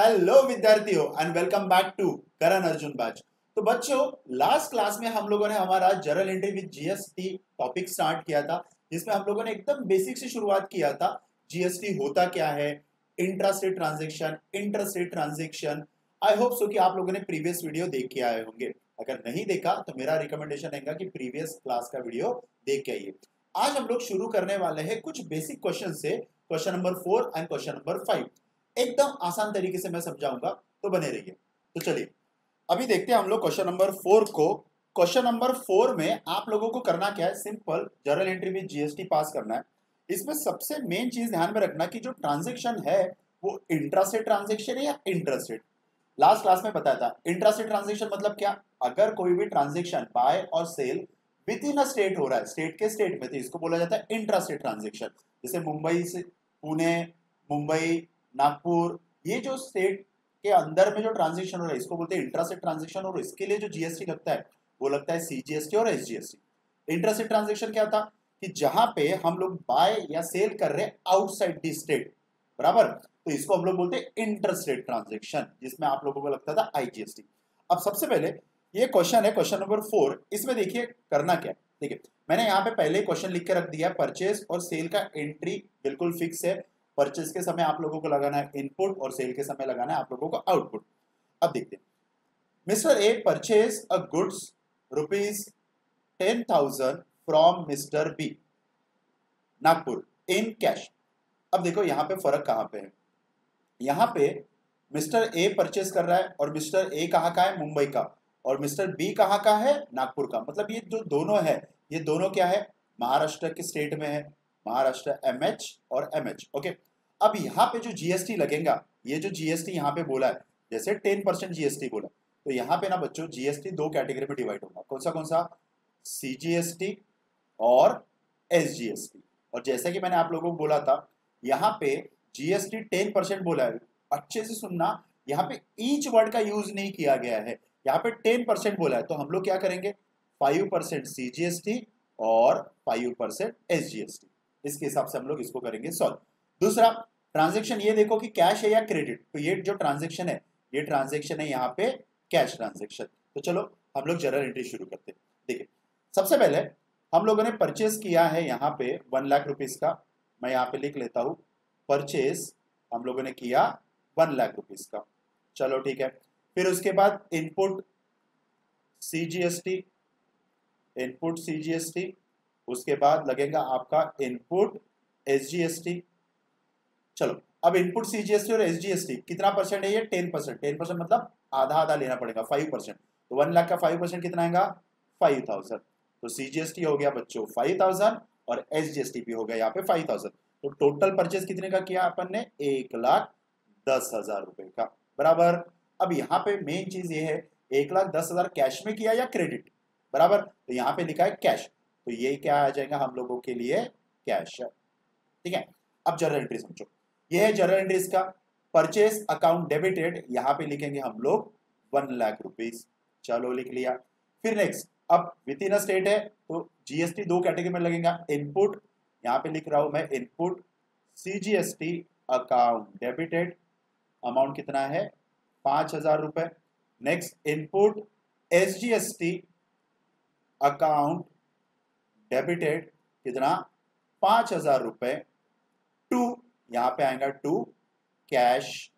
Hello विद्यार्थियों and welcome back to Karan Arjun batch. तो बच्चों, लास्ट क्लास में हम लोगों ने हमारा journal entry with GST topic start किया था, जिसमें हम लोगों ने एकदम बेसिक से शुरुआत किया था। जीएसटी होता क्या है, intrastate transaction, interstate transaction. I hope so कि आप लोगों ने प्रीवियस वीडियो देख के आए होंगे। अगर नहीं देखा तो मेरा रिकमेंडेशन रहेगा कि प्रीवियस क्लास का वीडियो देख के आइए। आज हम लोग शुरू करने वाले हैं कुछ बेसिक क्वेश्चन से, question number 4 and question number 5। एकदम आसान तरीके से मैं समझाऊंगा, तो बने रहिए। तो चलिए अभी देखते हैं हम लोग क्वेश्चन नंबर 4 को। क्वेश्चन नंबर 4 में आप लोगों को करना क्या है, simple journal entry with GST pass करना है। इसमें सबसे मेन चीज ध्यान में रखना कि जो ट्रांजैक्शन है वो इंट्रास्टेट ट्रांजैक्शन है या इंटरस्टेट। लास्ट क्लास में बताया था इंट्रास्टेट ट्रांजैक्शन मतलब क्या, अगर कोई भी ट्रांजैक्शन बाय और sale within a state हो रहा है, स्टेट के स्टेट में, तो इसको बोला जाता है इंट्रास्टेट ट्रांजैक्शन। जैसे मुंबई से पुणे, मुंबई नागपुर, ये जो स्टेट के अंदर में जो ट्रांजैक्शन हो रहा है इसको बोलते हैं इंट्रास्टेट ट्रांजैक्शन। और इसके लिए जो जीएसटी लगता है वो लगता है सीजीएसटी और एसजीएसटी। इंट्रास्टेट ट्रांजैक्शन क्या था कि जहां पे हम लोग बाय या सेल कर रहे हैं आउटसाइड दी स्टेट, बराबर, तो इसको हम लोग बोलते हैं इंटरस्टेट ट्रांजैक्शन, जिसमें आप लोगों को लगता था आईजीएसटी। अब सबसे पहले ये क्वेश्चन है, क्वेश्चन नंबर 4। इसमें देखिए करना क्या है। देखिए मैंने यहाँ पे पहले क्वेश्चन लिख के रख दिया, परचेज और सेल का एंट्री बिल्कुल फिक्स है। परचेज के समय आप लोगों को लगाना है इनपुट और सेल के समय लगाना है आप लोगों को आउटपुट। अब देखते हैं, mister A purchase a goods ₹10,000 from mister B Nagpur in cash. अब देखो यहाँ पे फर्क कहाँ पे है। यहाँ पे मिस्टर ए परचेज कर रहा है और मिस्टर ए कहाँ का है, मुंबई का, और मिस्टर बी कहाँ का है, नागपुर का। मतलब ये जो दोनों है, ये दोनों क्या है, महाराष्ट्र के स्टेट में है, महाराष्ट्र एमएच और एमएच। ओके, अब यहाँ पे जो जीएसटी लगेगा, ये जो जीएसटी यहाँ पे बोला है, जैसे 10% जीएसटी बोला, तो यहाँ पे ना बच्चों जीएसटी दो कैटेगरी में डिवाइड होगा। कौन सा, सीजीएसटी और एसजीएसटी। और जैसा कि मैंने आप लोगों को बोला था, यहाँ पे जीएसटी 10% बोला है। अच्छे से सुनना, यहाँ पे ईच वर्ड का यूज नहीं किया गया है, यहाँ पे 10% बोला है। तो हम लोग क्या करेंगे, 5% सीजीएसटी और 5% एसजीएसटी, इसके हिसाब से हम लोग इसको करेंगे सॉल्व। दूसरा ट्रांजेक्शन, ये देखो कि कैश है या क्रेडिट। तो ये जो ट्रांजेक्शन है, ये ट्रांजेक्शन है यहाँ पे कैश ट्रांजेक्शन। तो चलो हम लोग जर्नल एंट्री शुरू करते हैं। देखिए सबसे पहले हम लोगों ने परचेज किया है यहाँ पे 1 लाख रुपीज का। मैं यहाँ पे लिख लेता हूँ, परचेज हम लोगों ने किया 1 लाख रुपीज का। चलो ठीक है, फिर उसके बाद इनपुट सीजीएसटी, इनपुट सीजीएसटी, उसके बाद लगेगा आपका इनपुट एसजीएसटी। चलो अब इनपुट सीजीएसटी और एसजीएसटी कितना परसेंट है, ये 10%। 10% मतलब आधा आधा लेना पड़ेगा, 5%। तो 1 लाख का 5% कितना आएगा, 5,000। तो सीजीएसटी हो गया बच्चों 5,000 और एसजीएसटी भी हो गया यहाँ पे 5,000। तो टोटल परचेज कितने का किया अपन ने, 1,10,000 रुपए का, बराबर। अब यहाँ पे मेन चीज ये है, 1,10,000 कैश में किया या क्रेडिट, बराबर। तो यहाँ पे लिखा है कैश, तो ये क्या आ जाएगा हम लोगों के लिए, कैश। ठीक है, अब जर्नल एंट्री समझो, ये है जर्नल एंट्री इसका। परचेज अकाउंट डेबिटेड, यहाँ पे लिखेंगे हम लोग 1 लाख रुपीज। चलो लिख लिया। फिर नेक्स्ट, अब विद इन स्टेट है तो जीएसटी दो कैटेगरी में लगेगा, इनपुट, यहाँ पे लिख रहा हूं मैं input CGST account debited, amount कितना है, 5,000 रुपए। Next input SGST account debited, कितना, 5,000 रुपए, टू, यहाँ पे आएगा टू कैश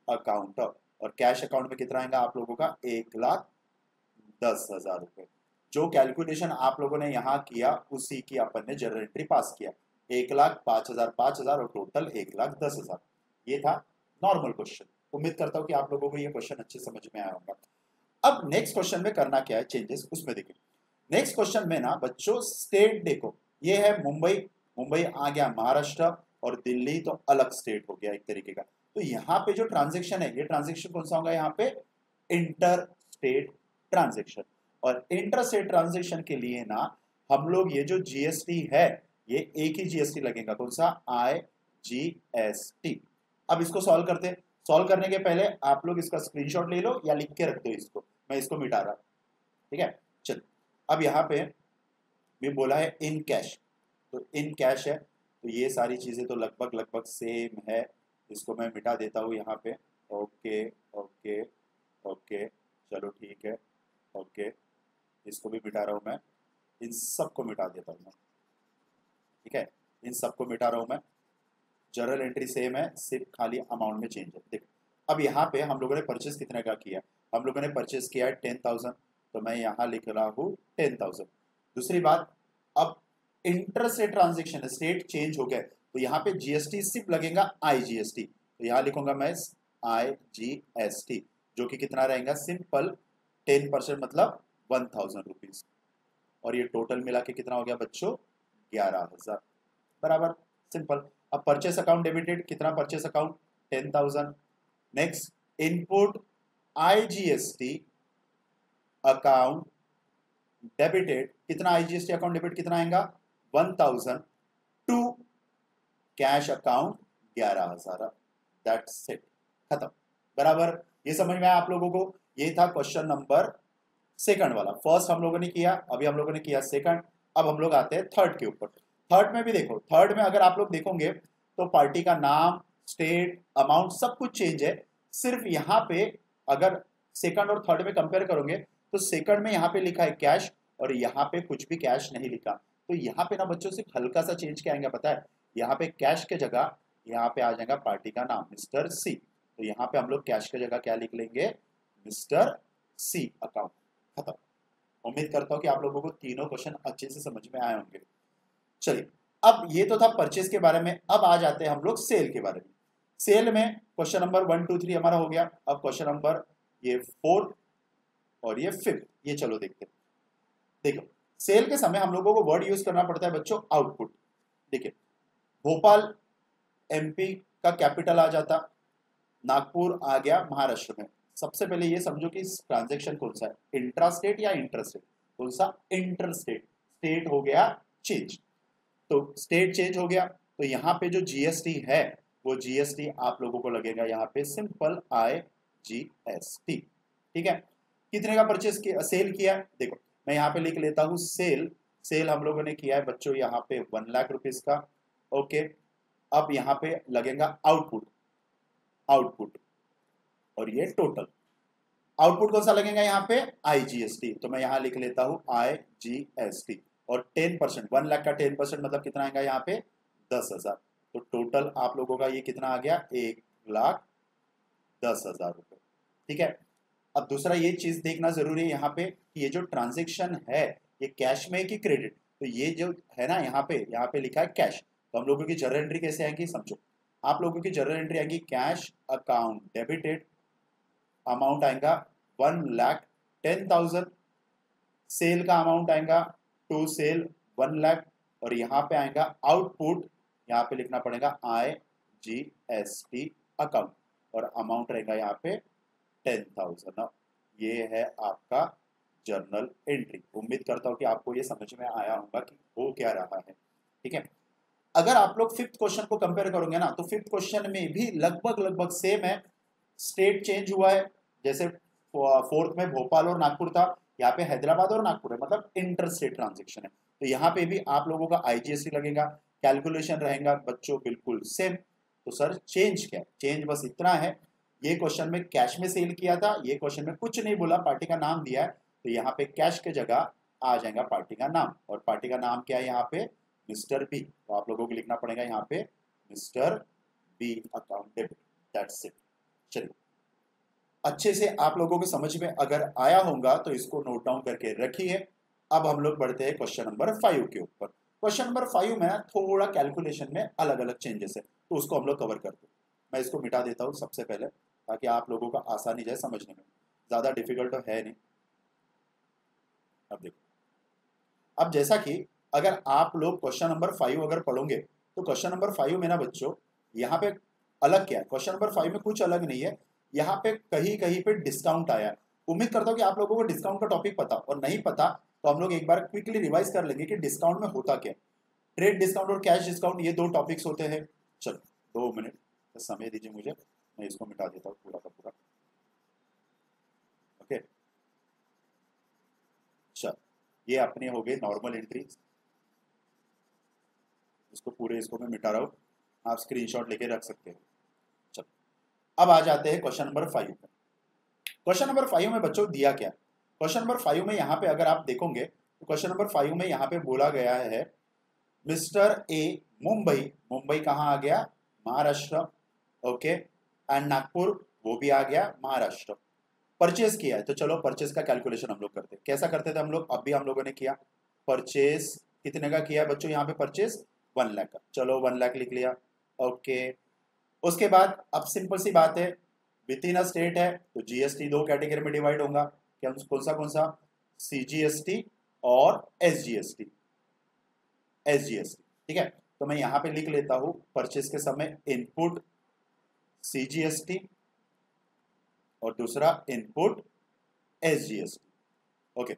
अकाउंट। और कैश अकाउंट में कितना आएगा आप लोगों का, 1,10,000 रुपए। जो कैलकुलेशन आप लोगों ने यहाँ किया उसी की अपन ने जर्नल एंट्री पास किया, 1,05,000 5,000 और टोटल 1,10,000। ये था नॉर्मल क्वेश्चन। उम्मीद करता हूँ कि आप लोगों को ये क्वेश्चन अच्छे समझ में आया होगा। अब नेक्स्ट क्वेश्चन में करना क्या है, चेंजेस उसमें देखिए। नेक्स्ट क्वेश्चन में ना बच्चों स्टेट देखो, ये है मुंबई, मुंबई आ गया महाराष्ट्र, और दिल्ली तो अलग स्टेट हो गया एक तरीके का। तो यहाँ पे जो ट्रांजेक्शन है, ये ट्रांजेक्शन कौन सा होगा, यहाँ पे इंटर स्टेट ट्रांजेक्शन। और इंटर स्टेट ट्रांजेक्शन के लिए ना हम लोग ये जो जीएसटी है, ये एक ही जीएसटी लगेगा, कौन सा, आईजीएसटी। अब इसको सॉल्व करते हैं। सॉल्व करने के पहले आप लोग इसका स्क्रीनशॉट ले लो या लिख के रख दो इसको, मैं इसको मिटा रहा। ठीक है, चल अब यहाँ पे भी बोला है इन कैश, तो इन कैश है, तो ये सारी चीजें तो लगभग लगभग सेम है। इसको मैं मिटा देता हूँ यहाँ पे, ओके ओके ओके, चलो ठीक है, ओके, इसको भी मिटा रहा हूँ मैं, इन सबको मिटा देता हूँ मैं, ठीक है, इन सबको मिटा रहा हूँ मैं। जर्नल एंट्री सेम है, सिर्फ खाली अमाउंट में चेंज है। देखो अब यहाँ पे हम लोगों ने परचेस कितने का किया, हम लोगों ने परचेस किया है 10,000, तो मैं यहाँ लिख रहा हूँ 10,000। दूसरी बात, अब inter state transaction, state change हो गया, तो यहाँ पे जीएसटी सिर्फ लगेगा आईजीएसटी, तो यहाँ लिखूंगा मैं आईजीएसटी, जो कि कितना रहेगा, सिंपल 10% मतलब 1,000 रुपीज, और ये टोटल मिला के कितना हो गया बच्चों, 11,000, बराबर, सिंपल। अब परचेस अकाउंट डेबिटेड, कितना purchase account, 10,000। Next, input IGST account debited, कितना आईजीएसटी अकाउंट डेबिट कितना आएगा, 1,000 to cash account 11,000, that's it, खत्म, बराबर। ये समझ में आया आप लोगों को, ये था क्वेश्चन नंबर सेकंड वाला। फर्स्ट हम लोगों ने किया, अभी हम लोगों ने किया सेकंड, अब हम लोग आते हैं थर्ड के ऊपर। थर्ड में भी देखो, थर्ड में अगर आप लोग देखोगे तो पार्टी का नाम, स्टेट, अमाउंट सब कुछ चेंज है, सिर्फ यहाँ पे अगर सेकंड और थर्ड में कंपेयर करोगे तो सेकंड में यहाँ पे लिखा है कैश, और यहाँ पे कुछ भी कैश नहीं लिखा, तो यहाँ पे ना बच्चों सिर्फ हल्का सा चेंज क्या आएगा पता है, यहाँ पे कैश के जगह यहाँ पे आ जाएगा पार्टी का नाम मिस्टर सी, तो यहाँ पे हम लोग कैश के जगह क्या लिख लेंगे, मिस्टर सी अकाउंट, खत्म। उम्मीद करता हूं कि आप लोगों को तीनों क्वेश्चन अच्छे से समझ में आए होंगे। चलिए, अब ये तो था परचेज के बारे में, अब आ जाते हैं हम लोग सेल के बारे में। सेल में क्वेश्चन नंबर 1 2 3 हमारा हो गया, अब क्वेश्चन नंबर ये 4 और ये 5, ये चलो देखते हैं। देखो, सेल के समय हम लोगों को वर्ड यूज करना पड़ता है बच्चों आउटपुट। देखिए, भोपाल एमपी का कैपिटल आ जाता, नागपुर आ गया महाराष्ट्र में। सबसे पहले ये समझो कि ट्रांजैक्शन कौन सा है, इंट्रा स्टेट या इंटर स्टेट, कौन सा, इंटर स्टेट, स्टेट हो गया चेंज, तो स्टेट चेंज हो गया, तो यहाँ पे जो जीएसटी है वो जीएसटी आप लोगों को लगेगा यहाँ पे सिंपल आईजीएसटी, ठीक है। कितने का परचेस किया, सेल किया, देखो मैं यहाँ पे लिख लेता हूँ सेल, सेल हम लोगों ने किया है बच्चों यहाँ पे 1,00,000 रुपीज का, ओके। अब यहाँ पे लगेगा आउटपुट, आउटपुट, और ये टोटल, आउटपुट कौन सा लगेगा यहाँ पे, आईजीएसटी, तो मैं यहाँ लिख लेता हूँ आईजीएसटी, और 10%, 1,00,000 का 10% मतलब कितना आएगा यहाँ पे, 10,000, तो टोटल आप लोगों का ये कितना आ गया, 1,10,000 रुपए, ठीक है। अब दूसरा ये चीज देखना जरूरी है यहाँ पे कि ये जो ट्रांजेक्शन है ये कैश में कि क्रेडिट, तो ये जो है ना यहाँ पे लिखा है कैश, तो हम लोगों की जर्नल एंट्री कैसे आएगी समझो, आप लोगों की जर्नल एंट्री आएगी कैश अकाउंट डेबिटेड, अमाउंट आएगा 1,10,000, सेल का अमाउंट आएगा टू सेल 1,00,000, और यहाँ पे आएगा आउटपुट, यहाँ पे लिखना पड़ेगा आईजीएसटी अकाउंट, और अमाउंट रहेगा यहाँ पे 10,000। ये है आपका जर्नल एंट्री। उम्मीद करता हूँ कि आपको ये समझ में आया होगा कि हो क्या रहा है, ठीक है। अगर आप लोग फिफ्थ क्वेश्चन को कंपेयर करोगे ना तो फिफ्थ क्वेश्चन में भी लगभग लगभग सेम है, स्टेट चेंज हुआ है, जैसे फोर्थ में भोपाल और नागपुर था, यहाँ पे हैदराबाद और नागपुर है, मतलब इंटर स्टेट ट्रांजेक्शन है, तो यहाँ पे भी आप लोगों का आईजीएसटी लगेगा, कैलकुलेशन रहेगा बच्चों बिल्कुल सेम। तो सर चेंज क्या है, चेंज बस इतना है, ये क्वेश्चन में कैश में सेल किया था, ये क्वेश्चन में कुछ नहीं बोला, पार्टी का नाम दिया है, तो यहाँ पे कैश के जगह आ जाएगा पार्टी का नाम, और पार्टी का नाम क्या है यहाँ पे, मिस्टर बी, तो आप लोगों को लिखना पड़ेगा यहाँ पे mister B account debit, that's it. चलिए, अच्छे से आप लोगों को समझ में अगर आया होगा तो इसको नोट डाउन करके रखिए। अब हम लोग बढ़ते हैं क्वेश्चन नंबर 5 के ऊपर। क्वेश्चन नंबर 5 में थोड़ा कैलकुलेशन में अलग अलग चेंजेस है, तो उसको हम लोग कवर करते हैं। मैं इसको मिटा देता हूँ सबसे पहले, ताकि आप लोगों का आसानी जाए समझने में, ज़्यादा डिफिकल्ट तो है नहीं। अब देखो, अब जैसा कि अगर आप लोग क्वेश्चन नंबर 5 अगर पढ़ोगे तो क्वेश्चन नंबर 5 में ना बच्चों यहाँ पे अलग क्या है, क्वेश्चन नंबर 5 में कुछ अलग नहीं है, यहाँ पे कहीं कहीं पे डिस्काउंट आया है। उम्मीद करता हूँ कि आप लोगों को डिस्काउंट का टॉपिक पता, और नहीं पता तो हम लोग एक बार क्विकली रिवाइज कर लेंगे कि डिस्काउंट में होता क्या। ट्रेड डिस्काउंट और कैश डिस्काउंट ये दो टॉपिक्स होते हैं। चलो 2 मिनट समय दीजिए मुझे, मैं इसको मिटा देता हूँ पूरा का पूरा, ओके। चल, ये अपने हो गए नॉर्मल एंट्री, इसको पूरे इसको मैं मिटा रहा हूँ, आप स्क्रीनशॉट लेके रख सकते हो। चलो, अब आ जाते हैं क्वेश्चन नंबर 5 में। क्वेश्चन नंबर 5 में बच्चों दिया क्या? क्वेश्चन नंबर 5 में यहाँ पे अगर आप देखोगे तो क्वेश्चन नंबर 5 में यहाँ पे बोला गया है मिस्टर ए मुंबई, मुंबई कहाँ आ गया? महाराष्ट्र, ओके, एंड नागपुर वो भी आ गया महाराष्ट्र। परचेज किया है, तो चलो परचेज का कैलकुलेशन हम लोग करते हैं। कैसा करते थे हम लोग? अब भी हम लोगों ने किया। परचेज कितने का किया है बच्चों? यहाँ पे परचेज 1 लाख का, चलो 1 लाख लिख लिया, ओके। उसके बाद अब सिंपल सी बात है, विद इन अ स्टेट है तो जीएसटी 2 कैटेगरी में डिवाइड होगा। क्या कौन सा? सीजीएसटी और एसजीएसटी, एसजीएसटी, ठीक है। तो मैं यहाँ पे लिख लेता हूँ परचेज के समय इनपुट सीजीएसटी और दूसरा इनपुट एसजीएसटी, ओके।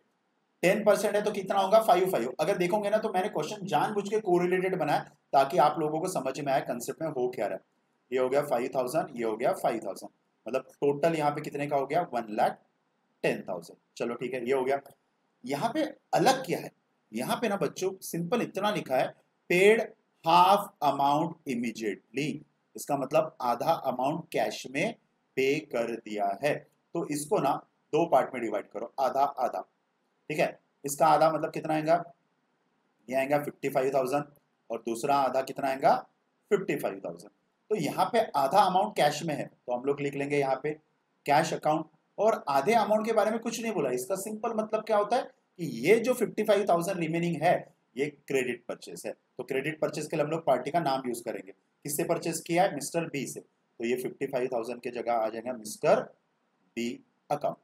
10% है तो कितना होगा? 5 अगर देखोगे ना तो मैंने क्वेश्चन जानबूझ के कोरिलेटेड बनाया ताकि आप लोगों को समझ में आए कंसेप्ट में हो क्या रहा है। ये हो गया 5000, ये हो गया 5000, मतलब टोटल यहाँ पे कितने का हो गया? 1,10,000। चलो ठीक है, ये हो गया। यहाँ पे अलग क्या है? यहाँ पे ना बच्चों सिंपल इतना लिखा है, पेड हाफ अमाउंट इमीडिएटली, इसका मतलब आधा अमाउंट कैश में पे कर दिया है। तो इसको ना 2 पार्ट में डिवाइड करो, आधा आधा, ठीक है। इसका आधा मतलब कितना आएगा? ये आएगा 55,000 और दूसरा आधा कितना आएगा? 55,000। तो यहाँ पे आधा अमाउंट कैश में है तो हम लोग लिख लेंगे यहाँ पे कैश अकाउंट। और आधे अमाउंट के बारे में कुछ नहीं बोला, इसका सिंपल मतलब क्या होता है कि ये जो 55,000 रिमेनिंग है ये क्रेडिट परचेस है। तो क्रेडिट परचेस के लिए हम लोग पार्टी का नाम यूज करेंगे। किससे परचेस किया है? मिस्टर बी से। तो ये 55,000 के जगह आ जाएगा मिस्टर बी अकाउंट।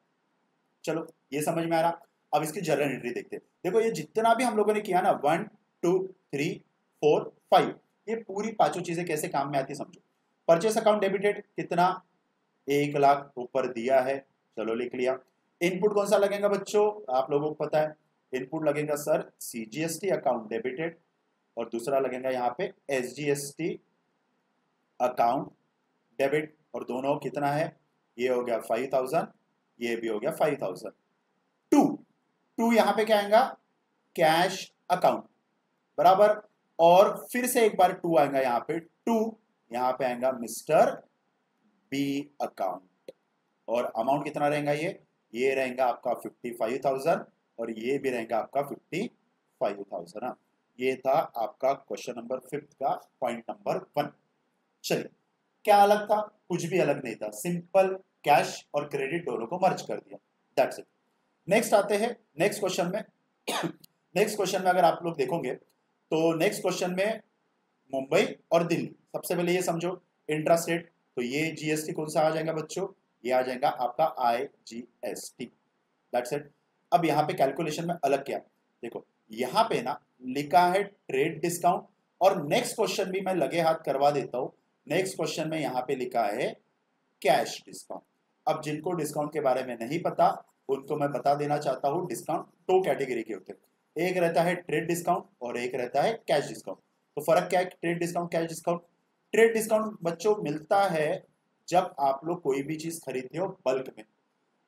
चलो ये समझ में आ रहा। अब इसकी जर्नल एंट्री देखते हैं। देखो ये जितना भी हम लोगों ने किया ना 1 2 3 4 5, ये पूरी पांचों चीजें कैसे काम में आती है समझो। परचेस अकाउंट डेबिटेड कितना? 1 लाख ऊपर दिया है, चलो लिख लिया। इनपुट कौन सा लगेगा बच्चों? आप लोगों को पता है इनपुट लगेगा सर सीजीएसटी अकाउंट डेबिटेड और दूसरा लगेगा यहाँ पे एसजीएसटी अकाउंट डेबिट। और दोनों कितना है? ये हो गया 5,000, ये भी हो गया 5,000। टू यहां पे क्या आएगा? कैश अकाउंट, बराबर। और फिर से एक बार 2 आएगा यहाँ पे, 2 यहाँ पे आएगा मिस्टर बी अकाउंट। और अमाउंट कितना रहेगा? ये रहेगा आपका 55,000 और ये भी रहेगा आपका 55,000। हाँ, ये था आपका क्वेश्चन नंबर 5 का पॉइंट नंबर 1। चलिए क्या अलग था? कुछ भी अलग नहीं था, सिंपल कैश और क्रेडिट दोनों को मर्ज कर दिया, दैट्स इट। नेक्स्ट आते हैं नेक्स्ट क्वेश्चन में। नेक्स्ट क्वेश्चन में अगर आप लोग देखोगे तो नेक्स्ट क्वेश्चन में मुंबई और दिल्ली, सबसे पहले ये समझो इंट्रा स्टेट, तो ये जीएसटी कौन सा आ जाएगा बच्चों? ये आ जाएगा आपका आईजीएसटी, दैट्स इट। अब यहाँ पे कैलकुलेशन में अलग क्या? देखो यहाँ पे ना लिखा है ट्रेड डिस्काउंट, और नेक्स्ट क्वेश्चन भी मैं लगे हाथ करवा देता हूँ। नेक्स्ट क्वेश्चन में यहाँ पे लिखा है कैश डिस्काउंट। अब जिनको डिस्काउंट के बारे में नहीं पता उनको मैं बता देना चाहता हूँ, डिस्काउंट 2 कैटेगरी के होते हैं, एक रहता है ट्रेड डिस्काउंट और एक रहता है कैश डिस्काउंट। तो फर्क क्या है trade discount cash discount? Trade discount बच्चों मिलता है जब आप लोग कोई भी चीज खरीदते हो बल्क में।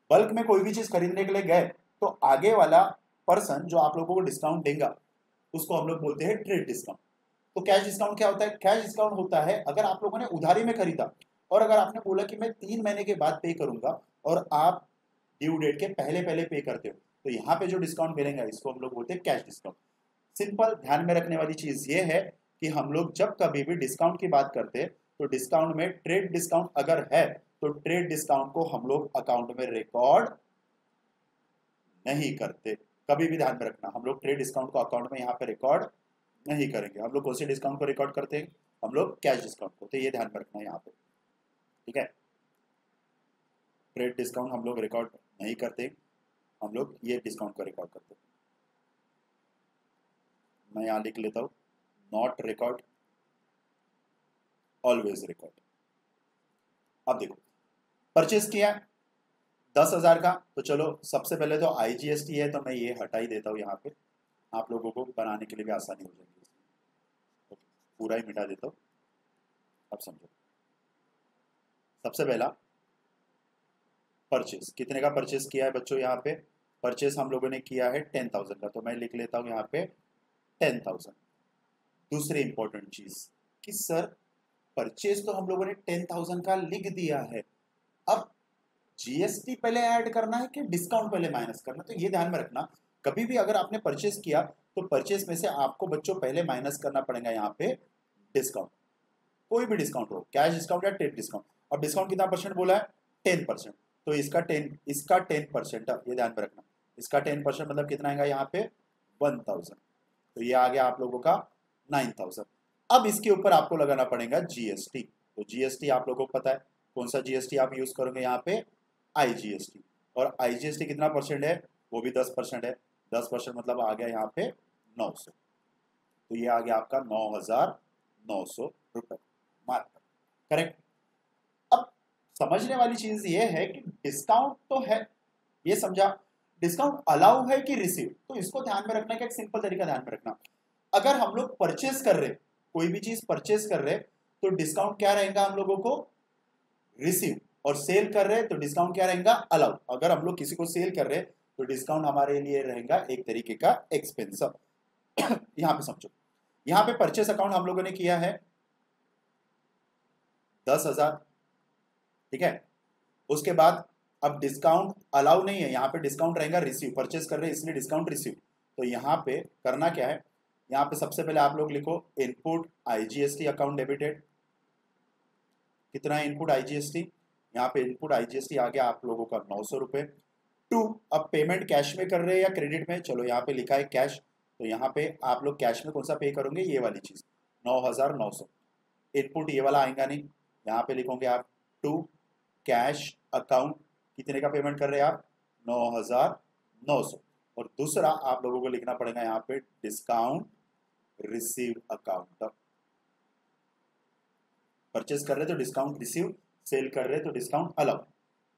बल्क में कोई भी चीज खरीदने के लिए गए तो आगे वाला पर्सन जो आप लोगों को डिस्काउंट देगा उसको हम लोग बोलते हैं ट्रेड डिस्काउंट। तो कैश डिस्काउंट क्या होता है? कैश डिस्काउंट होता है अगर आप लोगों ने उधारी में खरीदा और अगर आपने बोला कि मैं 3 महीने के बाद पे करूंगा और आप ड्यू डेट के पहले पहले पे करते हो, तो यहाँ पे जो डिस्काउंट मिलेगा इसको हम लोग बोलते हैं कैश डिस्काउंट। सिंपल ध्यान में रखने वाली चीज ये है कि हम लोग जब कभी भी डिस्काउंट की बात करते हैं तो डिस्काउंट में ट्रेड डिस्काउंट अगर है तो ट्रेड डिस्काउंट को हम लोग अकाउंट में रिकॉर्ड नहीं करते। कभी भी ध्यान में रखना, हम लोग ट्रेड डिस्काउंट को अकाउंट में यहाँ पे रिकॉर्ड नहीं करेंगे। हम लोग कौन से डिस्काउंट को रिकॉर्ड करते हैं? हम लोग कैश डिस्काउंट को, तो ये ध्यान में रखना है यहाँ पे, ठीक है। ट्रेड डिस्काउंट हम लोग रिकॉर्ड नहीं करते, हम लोग ये डिस्काउंट को रिकॉर्ड करते हैं। मैं यहाँ लिख लेता हूँ नॉट रिकॉर्ड, ऑलवेज रिकॉर्ड। अब देखो परचेज किया 10,000 का, तो चलो सबसे पहले तो आईजीएसटी है तो मैं ये हटा ही देता हूँ यहाँ पे, आप लोगों को बनाने के लिए भी आसानी हो जाएगी। तो पूरा ही मिटा देता हूँ। अब समझो सबसे पहला परचेज कितने का परचेज किया है बच्चों? यहाँ पे परचेज हम लोगों ने किया है 10,000 का, तो मैं लिख लेता हूँ यहाँ पे 10,000। दूसरी इंपॉर्टेंट चीज कि सर परचेज तो हम लोगों ने 10,000 का लिख दिया है, अब जीएसटी पहले ऐड करना है कि डिस्काउंट पहले माइनस करना, तो ये ध्यान में रखना। कभी भी अगर आपने परचेज किया तो परचेज में से आपको बच्चों पहले माइनस करना पड़ेगा यहाँ पे डिस्काउंट, कोई भी डिस्काउंट हो, कैश डिस्काउंट या ट्रेड डिस्काउंट। अब डिस्काउंट कितना परसेंट बोला है? 10%। तो इसका 10%, ये ध्यान में रखना, इसका 10% मतलब कितना आएगा यहाँ पे 1000, तो ये आ गया आप लोगों का 9000। अब इसके ऊपर आपको लगाना पड़ेगा जीएसटी, तो जीएसटी आप लोगों को पता है कौन सा जीएसटी आप यूज करोगे यहाँ पे, आईजीएसटी, और आईजीएसटी कितना परसेंट है? वो भी 10% है, 10% मतलब आ गया यहाँ पे 900, तो ये आ गया आपका 9,900 रुपए मार्क, करेक्ट। अब समझने वाली चीज ये है कि डिस्काउंट तो है, ये समझा, डिस्काउंट अलाउ है कि रिसीव, तो इसको ध्यान में रखना का एक सिंपल तरीका ध्यान में रखना। अगर हम लोग परचेस कर रहे, कोई भी चीज परचेस कर रहे, तो डिस्काउंट क्या रहेगा हम लोगों को? रिसीव। और सेल कर रहे तो डिस्काउंट क्या रहेगा? अलाउ। अगर हम लोग किसी को सेल कर रहे तो डिस्काउंट हमारे लिए रहेगा एक तरीके का एक्सपेंस। यहां पे समझो, यहां पे परचेस अकाउंट हम लोगों ने किया है 10,000, ठीक है। उसके बाद अब डिस्काउंट अलाउ नहीं है, यहाँ पे डिस्काउंट रहेगा रिसीव, परचेस कर रहे हैं इसलिए डिस्काउंट रिसीव। तो यहाँ पे करना क्या है, यहाँ पे सबसे पहले आप लोग लिखो इनपुट आईजीएसटी अकाउंट डेबिटेड, कितना है इनपुट आईजीएसटी? यहाँ पे इनपुट आईजीएसटी आ गया आप लोगों का 900 रुपए। टू, अब पेमेंट कैश में कर रहे हैं या क्रेडिट में? चलो यहाँ पे लिखा है कैश, तो यहाँ पे आप लोग कैश में कौन सा पे करोगे? ये वाली चीज 9,900। इनपुट ये वाला आएगा नहीं, यहाँ पे लिखोगे आप टू कैश अकाउंट, कितने का पेमेंट कर रहे हैं आप? 9,900। और दूसरा आप लोगों को लिखना पड़ेगा यहाँ पे डिस्काउंट रिसीव अकाउंट, परचेस कर रहे तो डिस्काउंट रिसीव, सेल कर रहे तो डिस्काउंट अलाउ।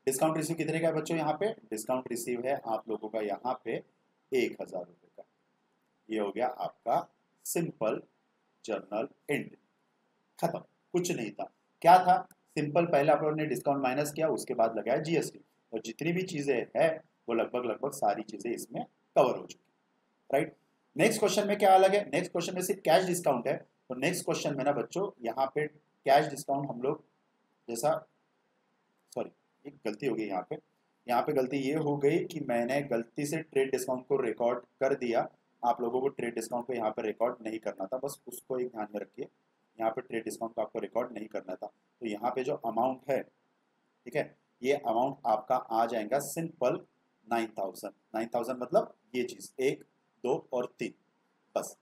डिस्काउंट रिसीव कितने का है बच्चों? यहाँ पे डिस्काउंट रिसीव है आप लोगों का यहाँ पे 1,000 रुपए का। ये हो गया आपका सिंपल जर्नल एंट्री, खत्म, कुछ नहीं था। क्या था? सिंपल, पहले आप लोगों ने डिस्काउंट माइनस किया, उसके बाद लगाया जीएसटी, और जितनी भी चीजें है वो लगभग सारी चीजें इसमें कवर हो चुकी, राइट। नेक्स्ट क्वेश्चन में क्या अलग है? नेक्स्ट क्वेश्चन में सिर्फ कैश डिस्काउंट है, तो नेक्स्ट क्वेश्चन में ना बच्चों यहाँ पे कैश डिस्काउंट हम लोग जैसा, सॉरी एक गलती हो गई यहाँ पे गलती ये हो गई कि मैंने गलती से ट्रेड डिस्काउंट को रिकॉर्ड कर दिया। आप लोगों को ट्रेड डिस्काउंट को यहाँ पे रिकॉर्ड नहीं करना था, बस उसको एक ध्यान में रखिए, यहाँ पे ट्रेड डिस्काउंट को आपको रिकॉर्ड नहीं करना था। तो यहाँ पे जो अमाउंट है, ठीक है, ये अमाउंट आपका आ जाएगा सिंपल 9,000। 9,000 मतलब ये चीज 1, 2 और 3, बस।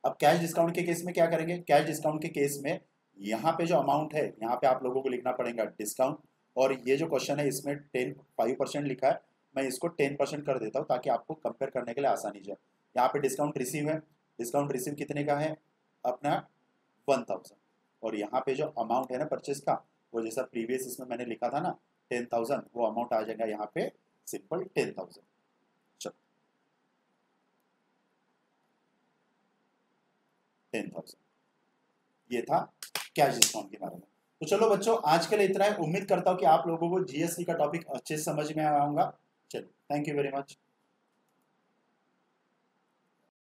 अब कैश डिस्काउंट के केस में क्या करेंगे? कैश डिस्काउंट के केस में यहाँ पे जो अमाउंट है, यहाँ पे आप लोगों को लिखना पड़ेगा डिस्काउंट, और ये जो क्वेश्चन है इसमें 5% लिखा है, मैं इसको 10% कर देता हूँ ताकि आपको कंपेयर करने के लिए आसानी जाए। यहाँ पे डिस्काउंट रिसीव है, डिस्काउंट रिसीव कितने का है? अपना 1,000, और यहाँ पे जो अमाउंट है ना परचेस का, वो जैसा प्रीवियस इसमें मैंने लिखा था ना 10,000, वो अमाउंट आ जाएगा यहाँ पे सिंपल 10,000। चलो 10,000, ये था कैश डिस्काउंट के बारे में। तो चलो बच्चों आज के लिए इतना है, उम्मीद करता हूँ कि आप लोगों को जीएसटी का टॉपिक अच्छे से समझ में आया होगा। चलो थैंक यू वेरी मच।